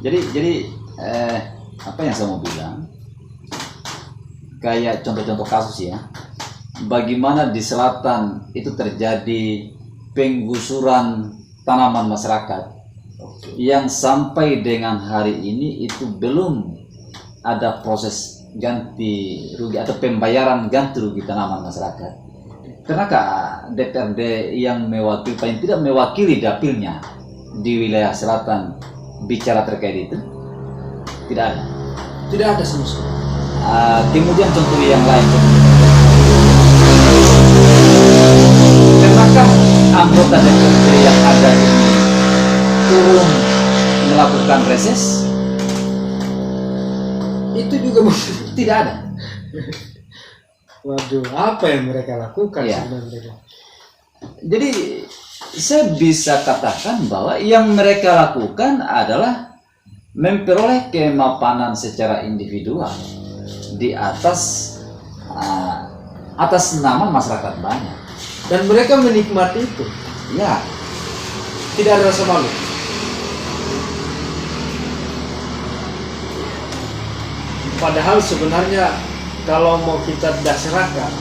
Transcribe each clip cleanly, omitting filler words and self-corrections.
Jadi apa yang saya mau bilang, kayak contoh-contoh kasus ya, bagaimana di selatan itu terjadi penggusuran tanaman masyarakat yang sampai dengan hari ini itu belum ada proses ganti rugi atau pembayaran ganti rugi tanaman masyarakat. Kenapa DPRD yang mewakili, paling tidak mewakili dapilnya di wilayah selatan bicara terkait itu? Tidak ada. Tidak ada sama sekali. Kemudian contoh yang lain, kenapa anggota DPRD yang ada ini turun melakukan reses? Itu juga Tidak ada. Waduh, apa yang mereka lakukan Ya. sebenarnya? Jadi saya bisa katakan bahwa yang mereka lakukan adalah memperoleh kemapanan secara individual di atas nama masyarakat banyak. Dan mereka menikmati itu. Ya, Tidak ada rasa malu. Padahal sebenarnya kalau mau kita dasarkan,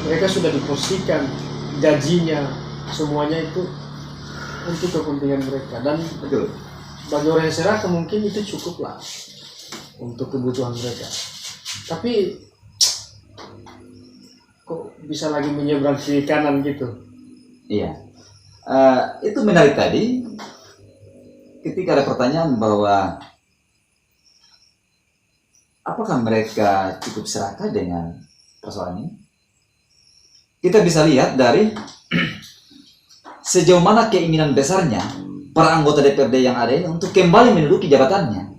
mereka sudah diposisikan gajinya semuanya itu untuk kepentingan mereka, dan betul. bagi orang yang seraka mungkin itu cukup lah untuk kebutuhan mereka. Tapi kok bisa lagi menyeberang kiri kanan gitu? Iya. Itu menarik tadi ketika ada pertanyaan bahwa apakah mereka cukup serakah dengan persoalan ini? Kita bisa lihat dari sejauh mana keinginan besarnya para anggota DPRD yang ada ini untuk kembali menduduki jabatannya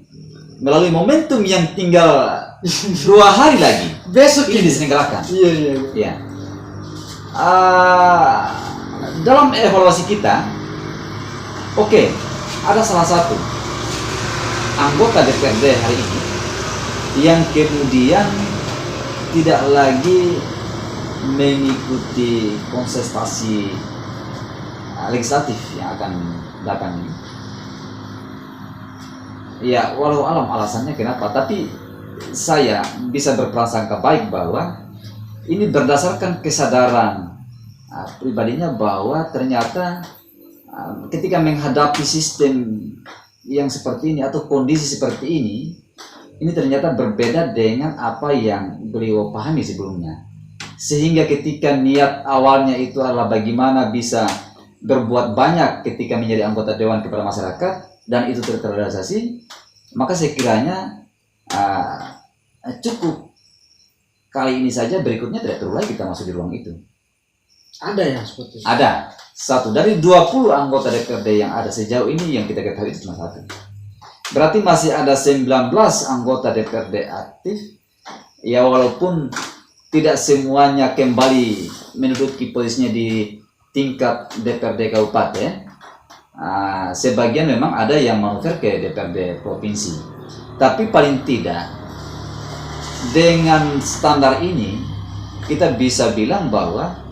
melalui momentum yang tinggal 2 hari lagi Besok ini diselenggarakan. Iya. Ya. Dalam evaluasi kita, oke, ada salah satu anggota DPRD hari ini yang kemudian tidak lagi mengikuti kontestasi legislatif yang akan datang ini. Ya, walau alam alasannya kenapa, tapi saya bisa berprasangka baik bahwa ini berdasarkan kesadaran pribadinya bahwa ternyata ketika menghadapi sistem yang seperti ini atau kondisi seperti ini ternyata berbeda dengan apa yang beliau pahami sebelumnya. Sehingga ketika niat awalnya itu adalah bagaimana bisa berbuat banyak ketika menjadi anggota dewan kepada masyarakat dan itu terrealisasi, maka saya kiranya cukup kali ini saja, berikutnya tidak perlu lagi kita masuk di ruang itu. Ada yang seperti itu? Ada. Satu dari 20 anggota DPRD yang ada sejauh ini yang kita ketahui itu cuma satu. Berarti masih ada 19 anggota DPRD aktif. Ya, walaupun tidak semuanya kembali menduduki posisinya di tingkat DPRD kabupaten, sebagian memang ada yang manuver ke DPRD provinsi. Tapi paling tidak dengan standar ini kita bisa bilang bahwa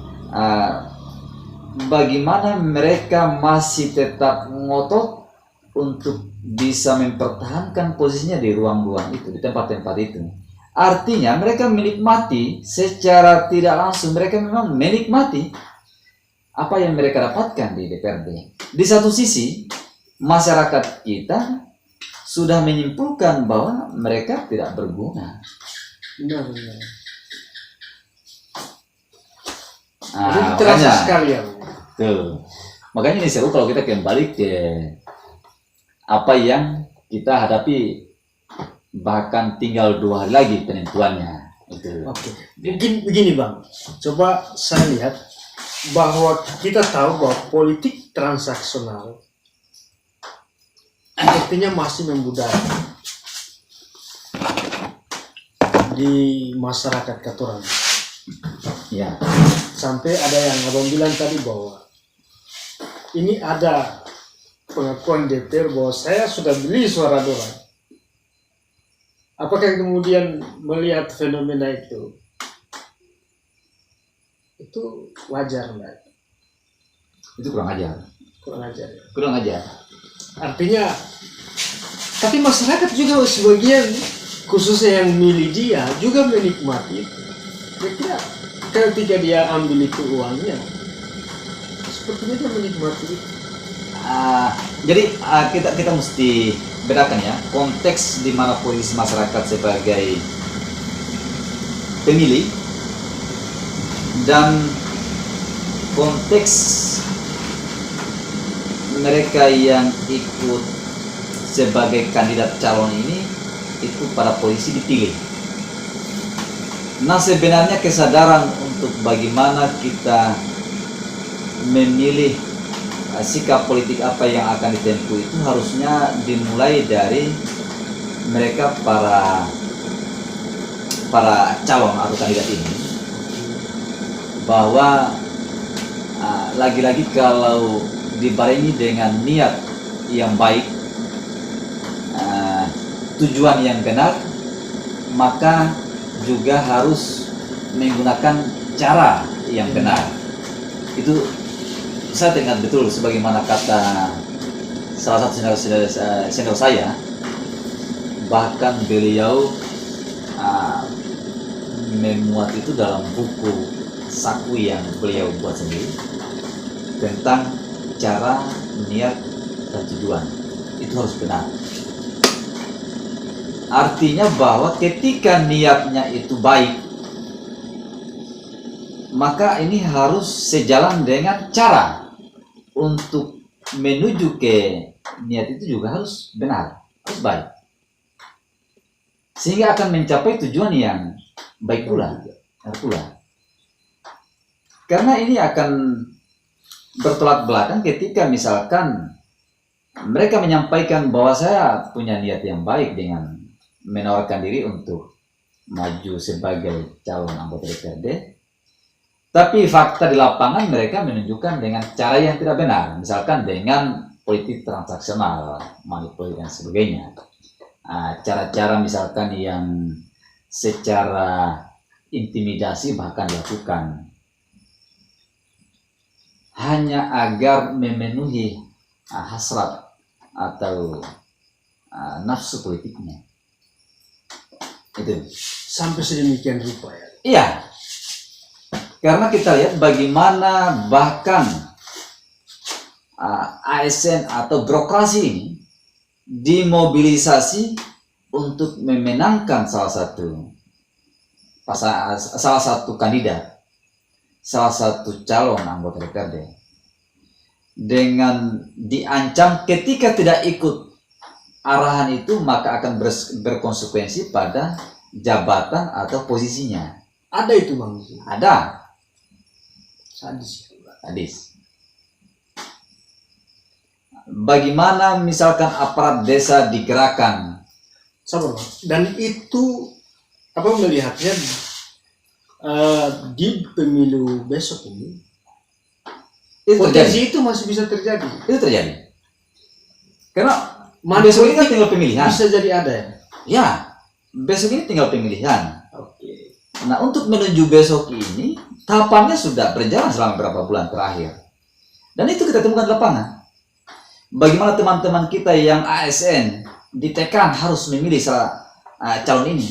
bagaimana mereka masih tetap ngotot untuk bisa mempertahankan posisinya di ruang-ruang itu, di tempat-tempat itu. Artinya mereka menikmati secara tidak langsung, mereka memang menikmati apa yang mereka dapatkan di DPRD. Di satu sisi, masyarakat kita sudah menyimpulkan bahwa mereka tidak berguna. Benar. Jadi terasa sekali ya. Tuh. Makanya ini seru kalau kita kembali ke apa yang kita hadapi, bahkan tinggal 2 hari lagi penentuannya. Itu. Oke. Begini Bang, coba saya lihat bahwa kita tahu bahwa politik transaksional sepertinya masih membudaya di masyarakat Katoran. Ya. Sampai ada yang abang bilang tadi bahwa ini ada pengakuan DPR bahwa saya sudah beli suara dorang. Apakah kemudian melihat fenomena itu wajar enggak? Itu kurang ajar. Kurang ajar ya. Kurang ajar. Artinya Tapi masyarakat juga sebagian, khususnya yang milih dia, juga menikmati itu. Kira-kira ketika dia ambil itu uangnya, sepertinya dia menikmati itu. Jadi kita mesti bedakan ya konteks di mana posisi masyarakat sebagai pemilih dan konteks mereka yang ikut sebagai kandidat calon ini itu pada posisi dipilih. Nah, sebenarnya kesadaran untuk bagaimana kita memilih sikap politik apa yang akan ditempuh itu harusnya dimulai dari mereka para calon atau kandidat ini, bahwa lagi-lagi kalau dibarengi dengan niat yang baik, tujuan yang benar, maka juga harus menggunakan cara yang benar. Itu saya teringat betul sebagaimana kata salah satu senior saya, bahkan beliau memuat itu dalam buku saku yang beliau buat sendiri tentang cara, niat, dan tujuan. Itu harus benar. Artinya bahwa ketika niatnya itu baik, maka ini harus sejalan dengan cara untuk menuju ke niat itu juga harus benar, harus baik, sehingga akan mencapai tujuan yang baik pula. Karena ini akan bertolak belakang ketika misalkan mereka menyampaikan bahwa saya punya niat yang baik dengan menawarkan diri untuk maju sebagai calon anggota DPRD, tapi fakta di lapangan mereka menunjukkan dengan cara yang tidak benar, misalkan dengan politik transaksional, manipulasi dan sebagainya. Cara-cara misalkan yang secara intimidasi bahkan dilakukan hanya agar memenuhi hasrat atau nafsu politiknya. Itu Sampai sedemikian rupa ya. iya, karena kita lihat bagaimana bahkan ASN atau birokrasi ini dimobilisasi untuk memenangkan salah satu kandidat, salah satu calon anggota DPRD, dengan diancam ketika tidak ikut arahan itu maka akan berkonsekuensi pada jabatan atau posisinya. Ada itu Bang? Ada. Sadis. Bagaimana misalkan aparat desa digerakkan? Sabar Bang. Dan itu apa melihatnya di pemilu besok ini? Itu Potensi terjadi. itu masih bisa terjadi. Itu terjadi. Karena besok ini kan tinggal pemilihan. Bisa jadi ada ya? Ya, besok ini tinggal pemilihan. Oke. Nah, untuk menuju besok ini, tahapannya sudah berjalan selama beberapa bulan terakhir. Dan itu kita temukan di lapangan. Bagaimana teman-teman kita yang ASN ditekan harus memilih salah calon ini.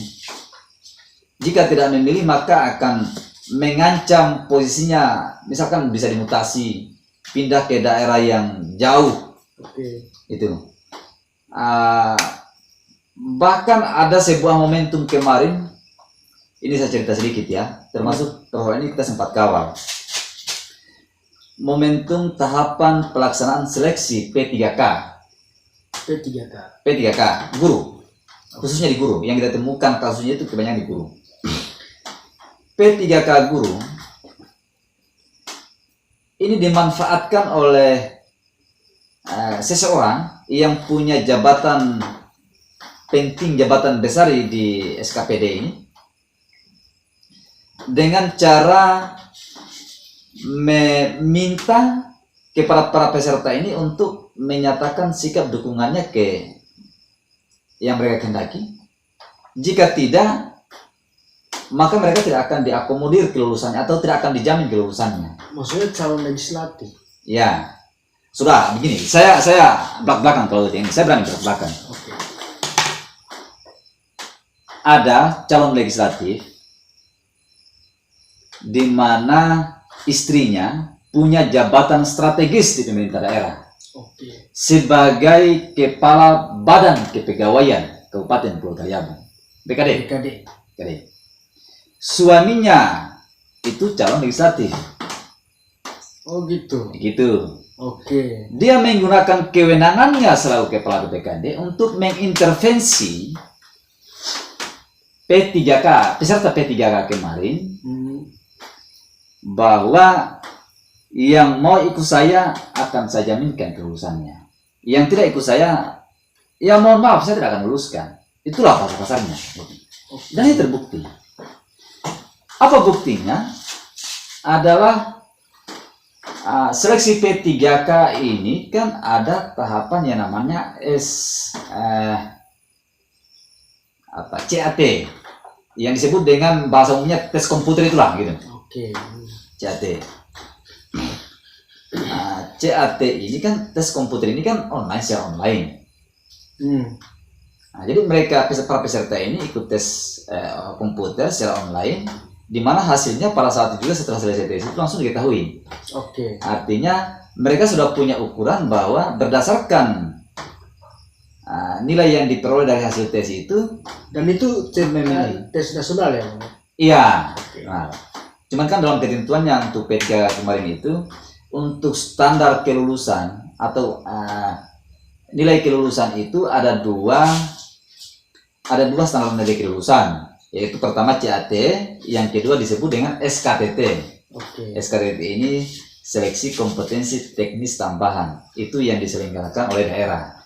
Jika tidak memilih, maka akan mengancam posisinya, misalkan bisa dimutasi, pindah ke daerah yang jauh. Oke. Itu. Bahkan ada sebuah momentum kemarin, ini saya cerita sedikit ya, termasuk bahwa ini kita sempat kawal. Momentum tahapan pelaksanaan seleksi P3K. P3K, guru. Khususnya di guru, yang kita temukan kasusnya itu kebanyakan di guru. P3K guru ini dimanfaatkan oleh seseorang yang punya jabatan penting, jabatan besar di SKPD ini, dengan cara meminta kepada para peserta ini untuk menyatakan sikap dukungannya ke yang mereka kehendaki. Jika tidak, maka mereka tidak akan diakomodir kelulusannya atau tidak akan dijamin kelulusannya. Maksudnya calon legislatif. Ya, sudah begini. Saya belak-belakan kalau ini. Saya berani belak-belakan. Oke. ada calon legislatif di mana istrinya punya jabatan strategis di pemerintah daerah Oke. sebagai kepala Badan Kepegawaian Kabupaten Pulau Galiabu, BKD. BKD. BKD. Suaminya itu calon legislatif, Oh gitu. gitu. Oke. Dia menggunakan kewenangannya selaku kepala BPKD untuk mengintervensi P3K, peserta P3K kemarin, Hmm. bahwa yang mau ikut saya akan saya jaminkan kelulusannya. Yang tidak ikut saya, ya mohon maaf, saya tidak akan luluskan. Itulah pasar-pasarnya. Dan ini terbukti. Apa buktinya? Adalah seleksi P3K ini kan ada tahapan yang namanya CAT, yang disebut dengan bahasa umumnya tes komputer itulah gitu. Oke. CAT. CAT ini kan tes komputer ini kan online, secara online. Hmm. Nah, jadi mereka para peserta ini ikut tes komputer secara online, di mana hasilnya pada saat itu juga setelah selesai tes itu langsung diketahui. Oke. Artinya mereka sudah punya ukuran bahwa berdasarkan nilai yang diperoleh dari hasil tes itu, Dan itu Memang. tes nasional ya? iya. Oke. Nah, cuman kan dalam ketentuan yang untuk P3 kemarin itu, untuk standar kelulusan atau nilai kelulusan itu ada dua standar nilai kelulusan, yaitu pertama CAT, yang kedua disebut dengan SKTT. Oke. SKTT ini seleksi kompetensi teknis tambahan, itu yang diselenggarakan oleh daerah.